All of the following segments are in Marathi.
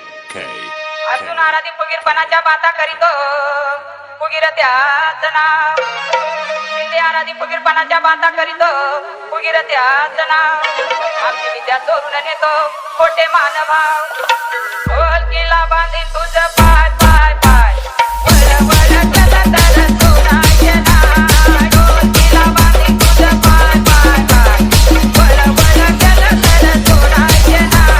अर्जुन आराधी फुगीरपणाच्या बाता करीतो फुगीर त्याच नाव शिंदे आराधी फुगीरपणाच्या बाता करीतो फुगीर त्याच नाव आमची विद्या चोरून नेतो खोटे मानभाव ढोल किल्ला बांधी तुझं पाय पाय पाय वळ वळ केलं तर सोडायचे नाही ढोल किल्ला बांधी तुझं पाय पाय पाय वळ वळ केलं तर सोडायचे नाही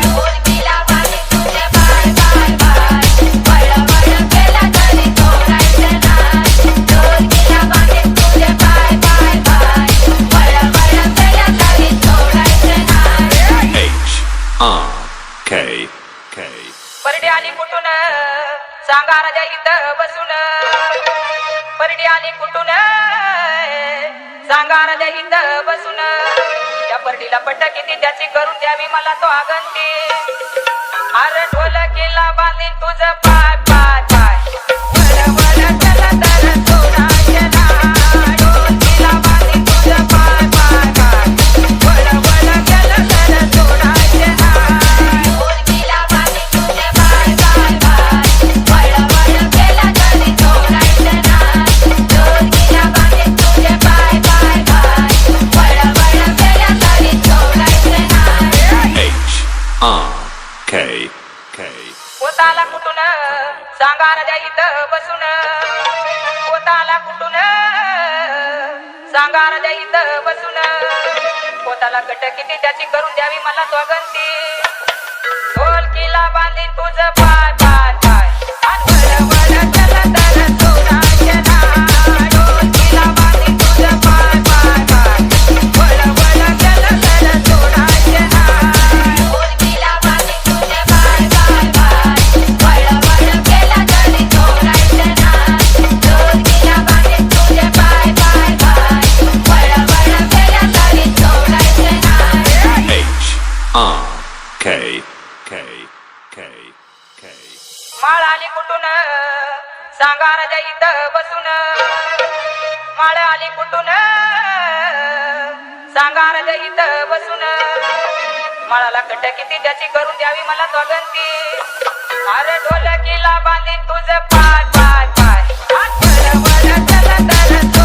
ढोल किल्ला बांधी तुझे पाय पाय पाय वळ वळ केलं तरी सोडायचे नाही ढोल किल्ला बांधी तुझे पाय पाय पाय वळ वळ केलं तरी सोडायचे नाही परडी आली कुठून सांगा राजा इथं बसून परडी आली कुठून सांगा राजा इथं बसून त्या परडीला पट्ट किती त्याची करून द्यावी मला तो आगंती अरे ढोल किल्ला बांधीन तुझं पाय पाय पाय वळ वळ केलं तर सोडायचे नाही ढोल किल्ला बांधीन तुझं पाय पाय पाय वळ वळ केलं तर सोडायचे नाही ढोल किल्ला बांधीन तुझे पाय पाय पाय वळ वळ केलं तरी सोडायचे नाही ढोल किल्ला बांधीन तुझे पाय पाय पाय वळ वळ केलं तरी सोडायचे नाही पोताला कुठून सांगा राजा इथं बसून पोताला कुठून सांगा राजा इथं बसून पोताला गट किती त्याची करून द्यावी मला स्वागंती ढोल किल्ला बांधीन तुझं पाय पाय पाय आणि वळ वळ केलं तर सोडायचे नाही ढोल किल्ला बांधीन तुझं पाय पाय पाय वळ वळ केलं तर सोडायचे नाही ढोल किल्ला बांधीन तुझे पाय पाय पाय वळ वळ केलं तरी सोडायचे नाही ढोल किल्ला बांधीन तुझे पाय पाय पाय वळ वळ केलं तरी सोडायचे नाही माळ आली कुठून सांगा राजा इथं बसून माळ आली कुठून सांगा राजा इथं बसून माळाला कट किती त्याची करून द्यावी मला स्वागंती अरे ढोल किल्ला बांधीन तुझं पाय पाय पाय वळ वळ केलं तर